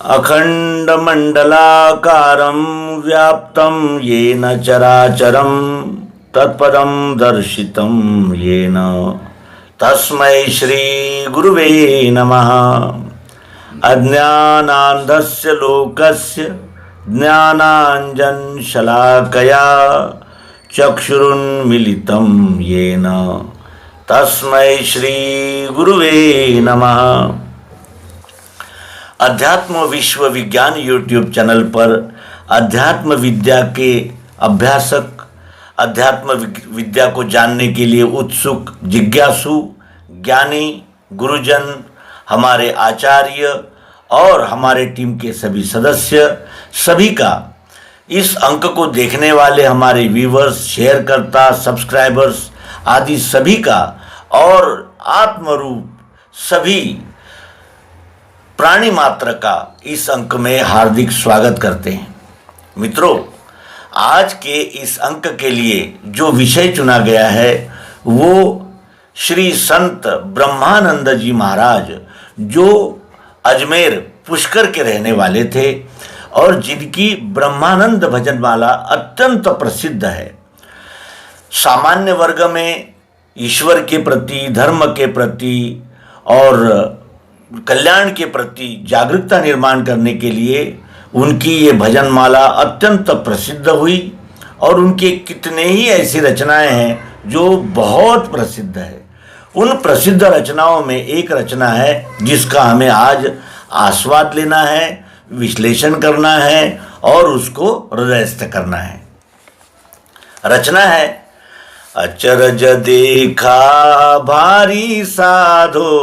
अखण्डमण्डलाकारं व्याप्तं येन चराचरं तत्पदं दर्शितं येन तस्मै श्रीगुरुवे नमः। अज्ञानान्धस्य लोकस्य ज्ञानाञ्जनशलाकया चक्षुरुन्मीलितं येन तस्मै श्रीगुरुवे नमः। अध्यात्म विश्व विज्ञान यूट्यूब चैनल पर अध्यात्म विद्या के अभ्यासक, अध्यात्म विद्या को जानने के लिए उत्सुक जिज्ञासु, ज्ञानी, गुरुजन, हमारे आचार्य और हमारे टीम के सभी सदस्य, सभी का, इस अंक को देखने वाले हमारे व्यूवर्स, शेयरकर्ता, सब्सक्राइबर्स आदि सभी का और आत्मरूप सभी प्राणी मात्र का इस अंक में हार्दिक स्वागत करते हैं। मित्रों, आज के इस अंक के लिए जो विषय चुना गया है वो श्री संत ब्रह्मानंद जी महाराज, जो अजमेर पुष्कर के रहने वाले थे और जिनकी ब्रह्मानंद भजनमाला अत्यंत प्रसिद्ध है। सामान्य वर्ग में ईश्वर के प्रति, धर्म के प्रति और कल्याण के प्रति जागरूकता निर्माण करने के लिए उनकी ये भजनमाला अत्यंत प्रसिद्ध हुई और उनके कितने ही ऐसी रचनाएं हैं जो बहुत प्रसिद्ध है। उन प्रसिद्ध रचनाओं में एक रचना है जिसका हमें आज आस्वाद लेना है, विश्लेषण करना है और उसको हृदयस्थ करना है। रचना है, अचरज देखा भारी साधो,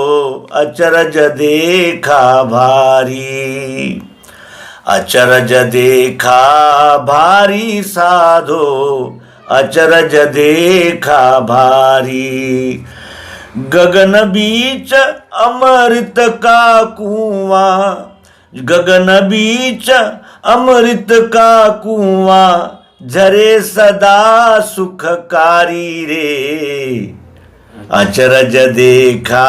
अचरज देखा भारी, अचरज देखा भारी साधो, अचरज देखा भारी। गगन बीच अमृत का कुआं, गगन बीच अमृत का कुआं, झरे सदा सुखकारी रे। अचरज देखा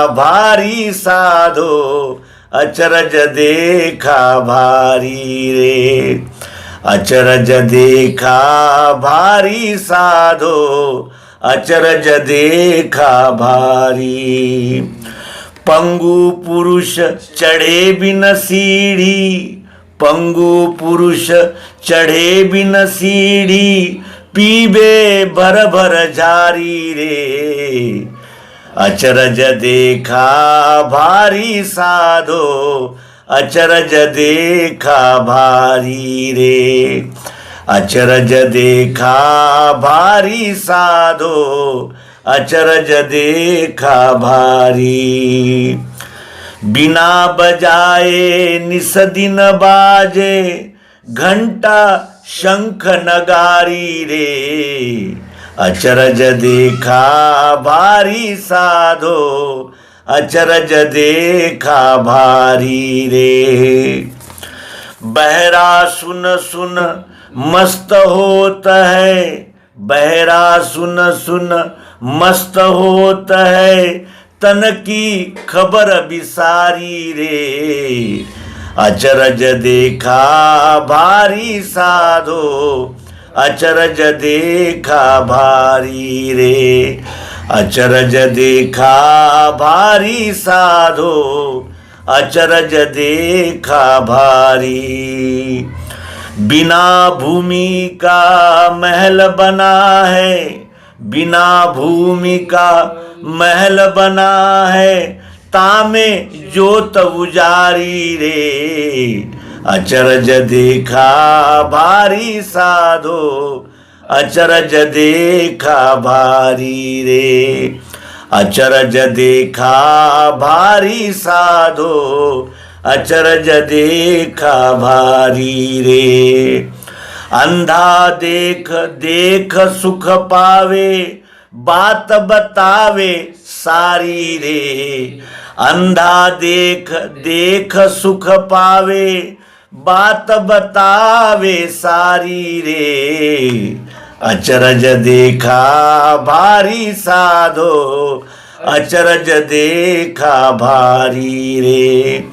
भारी साधो, अचरज देखा भारी रे। अचरज देखा भारी साधो, अचरज देखा भारी। पंगु पुरुष चढ़े बिन सीढ़ी, पंगु पुरुष चढ़े बिन सीढ़ी, पीबे भर भर झारी रे। अचरज देखा भारी साधो, अचरज देखा भारी रे। अचरज देखा भारी साधो, अचरज देखा भारी। बिना बजाए निस दिन बाजे, घंटा शंख नगारी रे। अचरज देखा भारी साधो, अचरज देखा भारी रे। बहरा सुन सुन मस्त होत है, बहरा सुन सुन मस्त होत है, तन की खबर बिसारी रे। अचरज देखा भारी साधो, अचरज देखा भारी रे। अचरज देखा भारी साधो, अचरज देखा भारी। बिना भूमि का महल बना है, बिना भूमि का महल बना है, तामे जोत उजारी रे। अचरज देखा भारी साधो, अचरज देखा भारी रे। अचरज देखा भारी साधो, अचरज देखा भारी रे। अंधा देख देख सुख पावे, बात बतावे सारी रे। अंधा देख देख सुख पावे, बात बतावे सारी रे। अचरज देखा भारी साधो, अचरज देखा भारी रे।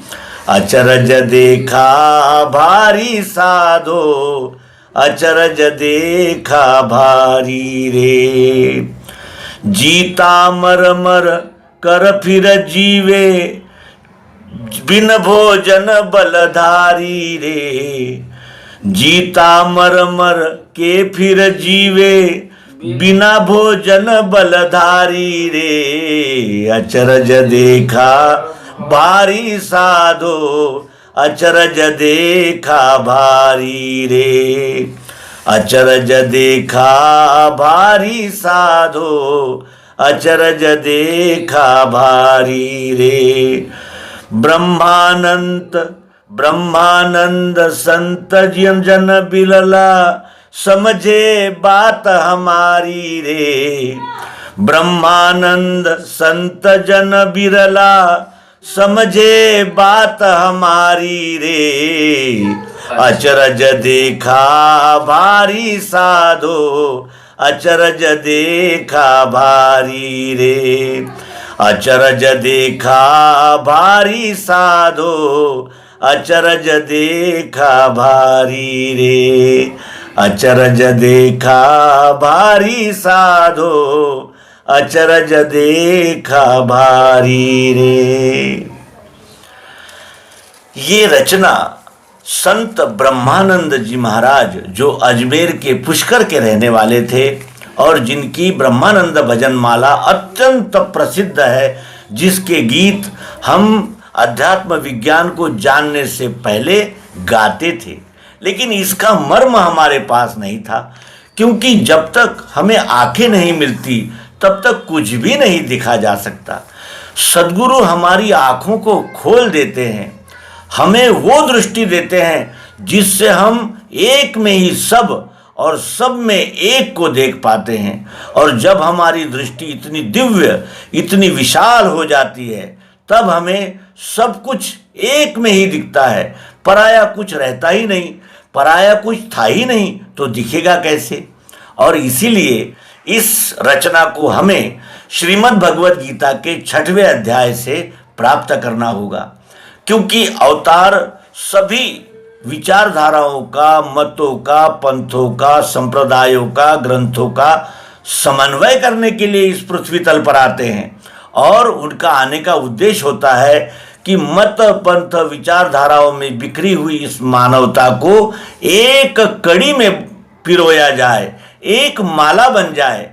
अचरज देखा भारी साधो, अचरज देखा भारी रे। जीता मर मर कर फिर जीवे, बिन भोजन बलधारी रे। जीता मर मर के फिर जीवे, बिना भोजन बलधारी रे। अचरज देखा भारी साधो, अचरज देखा भारी रे। अचरज देखा भारी साधो, अचरज देखा भारी रे। ब्रह्मानंद ब्रह्मानंद संत जन बिलला, समझे बात हमारी रे। ब्रह्मानंद संत जन बिरला, समझे बात हमारी रे। अचरज देखा भारी साधो, अचरज देखा भारी रे। अचरज देखा भारी साधो, अचरज देखा भारी रे। अचरज देखा भारी साधो, अचरज देखा भारी रे। ये रचना संत ब्रह्मानंद जी महाराज, जो अजमेर के पुष्कर के रहने वाले थे और जिनकी ब्रह्मानंद भजन माला अत्यंत प्रसिद्ध है, जिसके गीत हम अध्यात्म विज्ञान को जानने से पहले गाते थे, लेकिन इसका मर्म हमारे पास नहीं था, क्योंकि जब तक हमें आंखें नहीं मिलती तब तक कुछ भी नहीं दिखा जा सकता। सद्गुरु हमारी आंखों को खोल देते हैं, हमें वो दृष्टि देते हैं जिससे हम एक में ही सब और सब में एक को देख पाते हैं। और जब हमारी दृष्टि इतनी दिव्य, इतनी विशाल हो जाती है, तब हमें सब कुछ एक में ही दिखता है, पराया कुछ रहता ही नहीं। पराया कुछ था ही नहीं तो दिखेगा कैसे। और इसीलिए इस रचना को हमें श्रीमद् भगवद गीता के 6वें अध्याय से प्राप्त करना होगा, क्योंकि अवतार सभी विचारधाराओं का, मतों का, पंथों का, संप्रदायों का, ग्रंथों का समन्वय करने के लिए इस पृथ्वी तल पर आते हैं। और उनका आने का उद्देश्य होता है कि मत, पंथ, विचारधाराओं में बिखरी हुई इस मानवता को एक कड़ी में पिरोया जाए, एक माला बन जाए।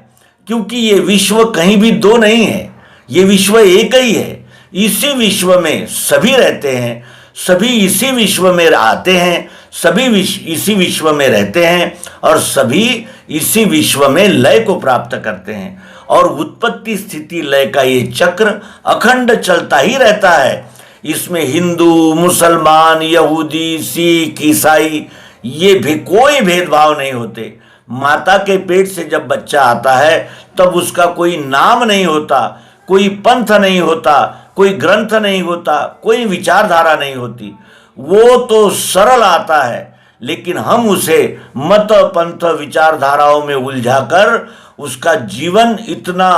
क्योंकि ये विश्व कहीं भी दो नहीं है, ये विश्व एक ही है। इसी विश्व में सभी रहते हैं, सभी इसी विश्व में आते हैं, सभी इसी विश्व में रहते हैं और सभी इसी विश्व में लय को प्राप्त करते हैं। और उत्पत्ति स्थिति लय का ये चक्र अखंड चलता ही रहता है। इसमें हिंदू, मुसलमान, यहूदी, सिख, ईसाई, ये भी कोई भेदभाव नहीं होते। माता के पेट से जब बच्चा आता है तब उसका कोई नाम नहीं होता, कोई पंथ नहीं होता, कोई ग्रंथ नहीं होता, कोई विचारधारा नहीं होती। वो तो सरल आता है, लेकिन हम उसे मत, पंथ, विचारधाराओं में उलझाकर उसका जीवन इतना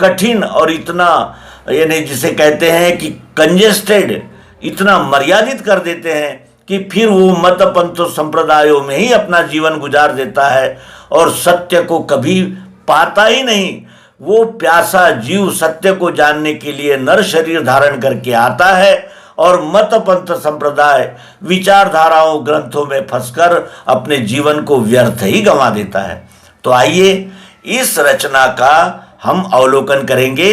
कठिन और इतना, यानी जिसे कहते हैं कि कंजेस्टेड, इतना मर्यादित कर देते हैं कि फिर वो मत, पंथ, संप्रदायों में ही अपना जीवन गुजार देता है और सत्य को कभी पाता ही नहीं। वो प्यासा जीव सत्य को जानने के लिए नर शरीर धारण करके आता है और मत, पंथ, संप्रदाय, विचारधाराओं, ग्रंथों में फंसकर अपने जीवन को व्यर्थ ही गंवा देता है। तो आइए इस रचना का हम अवलोकन करेंगे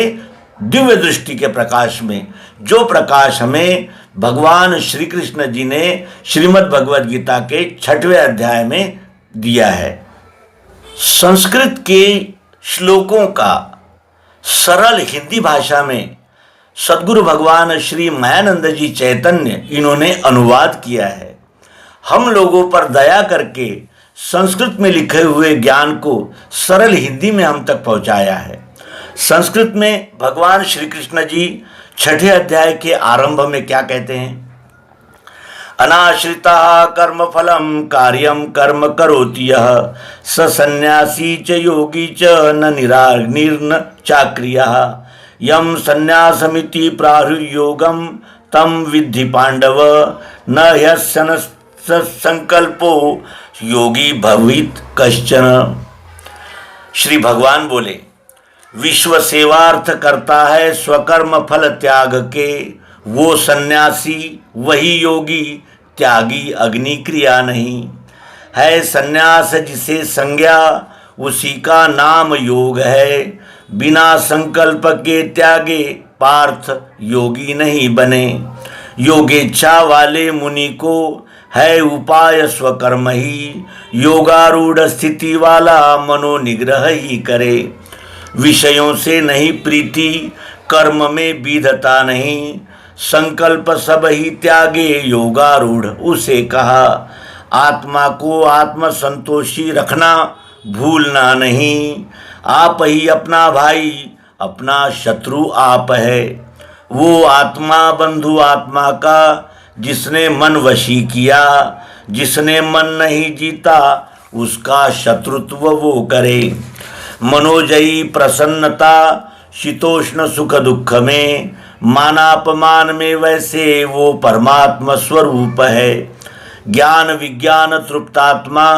दिव्य दृष्टि के प्रकाश में, जो प्रकाश हमें भगवान श्री कृष्ण जी ने श्रीमद् भगवद गीता के 6वें अध्याय में दिया है। संस्कृत के श्लोकों का सरल हिंदी भाषा में सद्गुरु भगवान श्री मायानंद जी चैतन्य इन्होंने अनुवाद किया है। हम लोगों पर दया करके संस्कृत में लिखे हुए ज्ञान को सरल हिंदी में हम तक पहुंचाया है। संस्कृत में भगवान श्री कृष्ण जी 6ठे अध्याय के आरंभ में क्या कहते हैं? अनाश्रिता कर्म फलम कार्यम कर्म करोति यः स सन्यासी च योगी च न निराग्निर्न चाक्रियः यम सन्यासमिति प्राहुर्योगम तम विद्धि पांडव न ह्यसन संकल्पो योगी भवित कश्चन। श्री भगवान बोले, विश्व सेवार्थ करता है स्वकर्म फल त्याग के, वो सन्यासी वही योगी, त्यागी अग्नि क्रिया नहीं। है सन्यास जिसे संज्ञा, उसी का नाम योग है। बिना संकल्प के त्यागे पार्थ योगी नहीं बने। योगेच्छा वाले मुनि को है उपाय स्वकर्म ही, योगारूढ़ स्थिति वाला मनोनिग्रह ही करे। विषयों से नहीं प्रीति, कर्म में विधता नहीं, संकल्प सब ही त्यागे योगारूढ़ उसे कहा। आत्मा को आत्म संतोषी रखना भूलना नहीं, आप ही अपना भाई अपना शत्रु आप है। वो आत्मा बंधु आत्मा का जिसने मन वशी किया, जिसने मन नहीं जीता उसका शत्रुत्व वो करे। मनोजयी प्रसन्नता शीतोष्ण सुख दुख में, मानापमान में वैसे वो परमात्मा स्वरूप है। ज्ञान विज्ञान तृप्तात्मा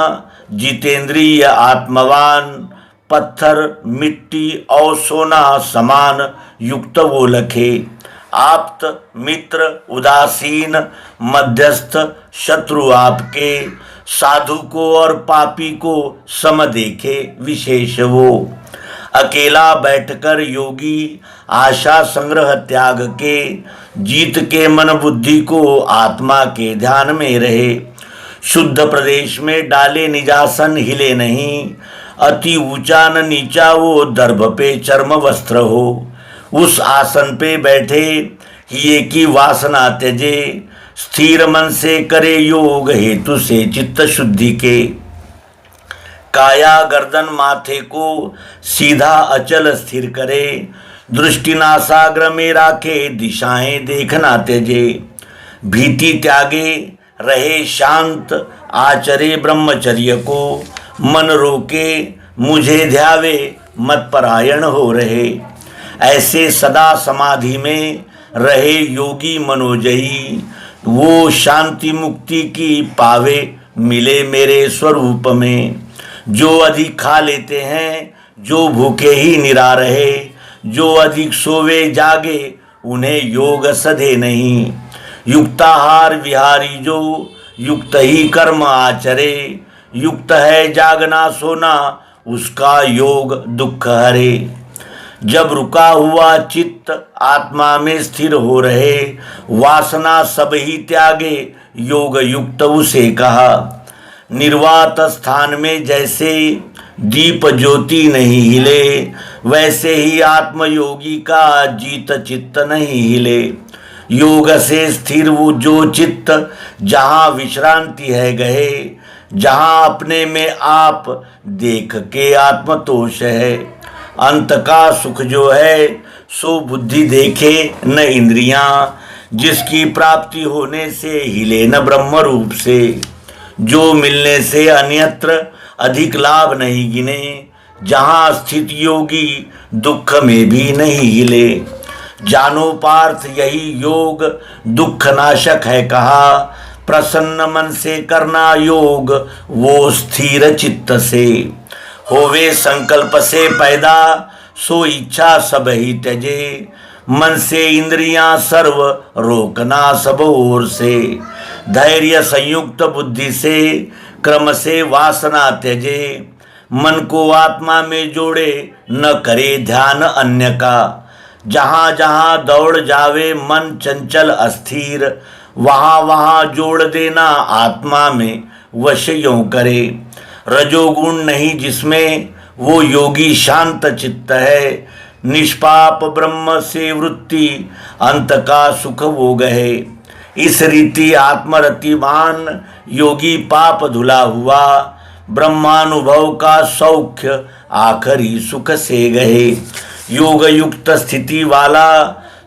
जितेंद्रिय आत्मवान, पत्थर मिट्टी और सोना समान युक्त वो लखे। आप्त मित्र उदासीन मध्यस्थ शत्रु आपके, साधु को और पापी को सम देखे विशेष वो। अकेला बैठकर योगी आशा संग्रह त्याग के, जीत के मन बुद्धि को आत्मा के ध्यान में रहे। शुद्ध प्रदेश में डाले निजासन हिले नहीं, अति ऊंचा न नीचा वो दर्भ पे चर्म वस्त्र हो। उस आसन पे बैठे हिये की वासना त्यजे, स्थिर मन से करे योग हेतु से चित्त शुद्धि के। काया गर्दन माथे को सीधा अचल स्थिर करे, दृष्टि नासाग्र में राखे दिशाएं देखना त्यजे। भीति त्यागे रहे शांत आचरे ब्रह्मचर्य को, मन रोके मुझे ध्यावे मत परायण हो रहे। ऐसे सदा समाधि में रहे योगी मनोजयी, वो शांति मुक्ति की पावे मिले मेरे स्वरूप में। जो अधिक खा लेते हैं जो भूखे ही निरा रहे, जो अधिक सोवे जागे उन्हें योग सधे नहीं। युक्ताहार विहारी जो युक्त ही कर्म आचरे, युक्त है जागना सोना उसका योग दुख हरे। जब रुका हुआ चित्त आत्मा में स्थिर हो रहे, वासना सब ही त्यागे योग युक्त उसे कहा। निर्वात स्थान में जैसे दीप ज्योति नहीं हिले, वैसे ही आत्मयोगी का जीत चित्त नहीं हिले। योग से स्थिर वो जो चित्त जहाँ विश्रांति है गए, जहाँ अपने में आप देख के आत्मतोष है। अंत का सुख जो है सो बुद्धि देखे न इंद्रियां, जिसकी प्राप्ति होने से हिले न ब्रह्म रूप से। जो मिलने से अन्यत्र अधिक लाभ नहीं गिने, जहाँ स्थित योगी दुख में भी नहीं हिले। जानो पार्थ यही योग दुख नाशक है कहा, प्रसन्न मन से करना योग वो स्थिर चित्त से। होवे संकल्प से पैदा सो इच्छा सब ही त्यजे, मन से इंद्रियां सर्व रोकना सब ओर से। धैर्य संयुक्त बुद्धि से क्रम से वासना त्यजे, मन को आत्मा में जोड़े न करे ध्यान अन्य का। जहाँ जहाँ दौड़ जावे मन चंचल अस्थिर, वहाँ वहाँ जोड़ देना आत्मा में वश यों करे। रजोगुण नहीं जिसमें वो योगी शांत चित्त है, निष्पाप ब्रह्म से वृत्ति अंत का सुख वो गहे। इस रीति आत्मरतिमान योगी पाप धुला हुआ, ब्रह्मानुभव का सौख्य आखरी सुख से गहे। योग युक्त स्थिति वाला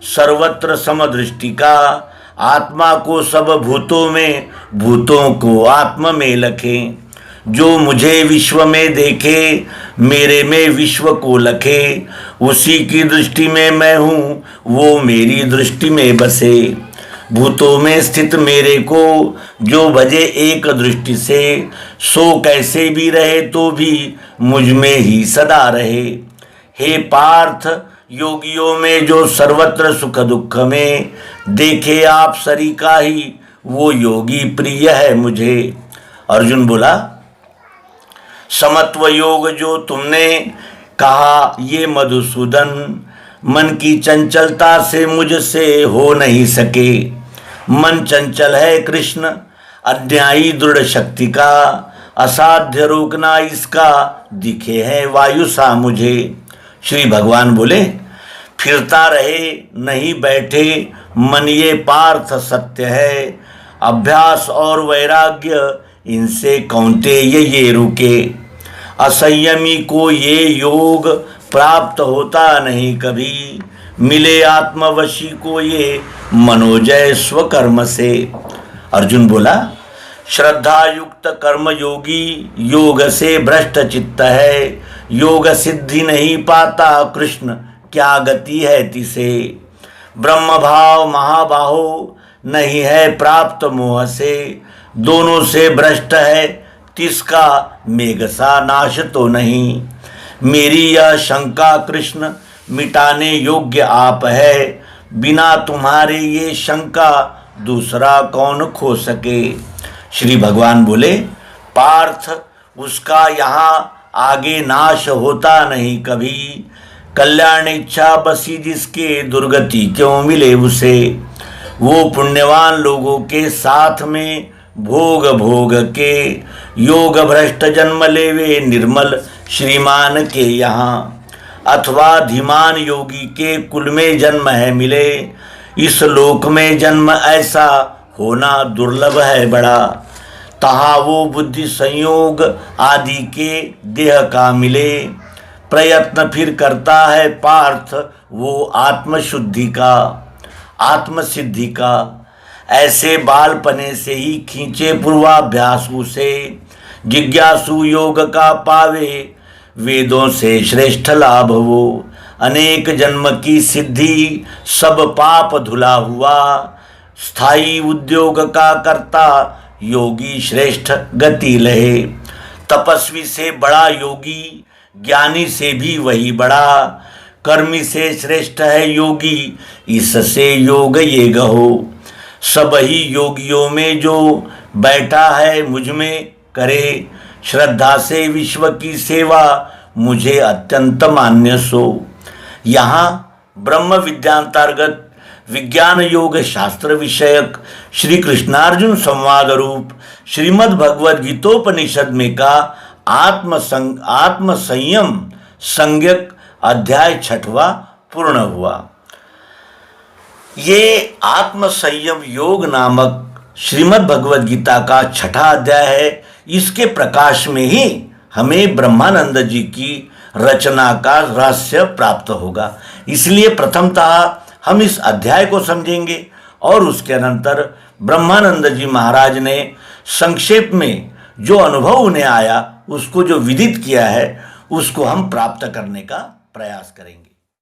सर्वत्र समदृष्टि का, आत्मा को सब भूतों में भूतों को आत्मा में लखे। जो मुझे विश्व में देखे मेरे में विश्व को लखे, उसी की दृष्टि में मैं हूँ वो मेरी दृष्टि में बसे। भूतों में स्थित मेरे को जो भजे एक दृष्टि से, सो कैसे भी रहे तो भी मुझ में ही सदा रहे। हे पार्थ, योगियों में जो सर्वत्र सुख दुख में देखे आप सरी का ही, वो योगी प्रिय है मुझे। अर्जुन बोला, समत्व योग जो तुमने कहा ये मधुसूदन, मन की चंचलता से मुझसे हो नहीं सके। मन चंचल है कृष्ण, अन्यायी दृढ़ शक्ति का, असाध्य रोकना इसका, दिखे है वायु सा मुझे। श्री भगवान बोले, फिरता रहे नहीं बैठे मन ये पार्थ सत्य है, अभ्यास और वैराग्य इनसे कौन्तेय ये रुके। असंयमी को ये योग प्राप्त होता नहीं कभी, मिले आत्मवशी को ये मनोजय स्वकर्म से। अर्जुन बोला, श्रद्धा युक्त कर्म योगी योग से भ्रष्ट चित्त है, योग सिद्धि नहीं पाता कृष्ण क्या गति है तिसे। ब्रह्म भाव महाबाहो नहीं है प्राप्त मोह से, दोनों से भ्रष्ट है तिसका मेघ सा नाश तो नहीं। मेरी यह शंका कृष्ण मिटाने योग्य आप है, बिना तुम्हारे ये शंका दूसरा कौन खो सके। श्री भगवान बोले, पार्थ उसका यहाँ आगे नाश होता नहीं कभी, कल्याण इच्छा बसी जिसके दुर्गति क्यों मिले उसे। वो पुण्यवान लोगों के साथ में भोग भोग के, योग भ्रष्ट जन्म लेवे निर्मल श्रीमान के यहाँ। अथवा धीमान योगी के कुल में जन्म है मिले, इस लोक में जन्म ऐसा होना दुर्लभ है बड़ा। तहाँ वो बुद्धि संयोग आदि के देह का मिले, प्रयत्न फिर करता है पार्थ वो आत्मशुद्धि का, आत्मसिद्धि का। ऐसे बालपने से ही खींचे पूर्वाभ्यास से, जिज्ञासु योग का पावे वेदों से श्रेष्ठ लाभ वो। अनेक जन्म की सिद्धि सब पाप धुला हुआ, स्थायी उद्योग का करता योगी श्रेष्ठ गति लहे। तपस्वी से बड़ा योगी, ज्ञानी से भी वही बड़ा, कर्मी से श्रेष्ठ है योगी, इससे योग ये गहो। सब ही योगियों में जो बैठा है मुझ में करे, श्रद्धा से विश्व की सेवा मुझे अत्यंत मान्य सो। यहाँ ब्रह्म विद्यांतर्गत विज्ञान योग शास्त्र विषयक श्री कृष्णार्जुन संवाद रूप श्रीमद् भगवद गीतोपनिषद में का आत्म संयम संज्ञक अध्याय 6वां पूर्ण हुआ। ये आत्म संयम योग नामक श्रीमद् भगवद गीता का 6वां अध्याय है। इसके प्रकाश में ही हमें ब्रह्मानंद जी की रचना का रहस्य प्राप्त होगा। इसलिए प्रथमतः हम इस अध्याय को समझेंगे और उसके अनंतर ब्रह्मानंद जी महाराज ने संक्षेप में जो अनुभव उन्हें आया, उसको जो विदित किया है, उसको हम प्राप्त करने का प्रयास करेंगे।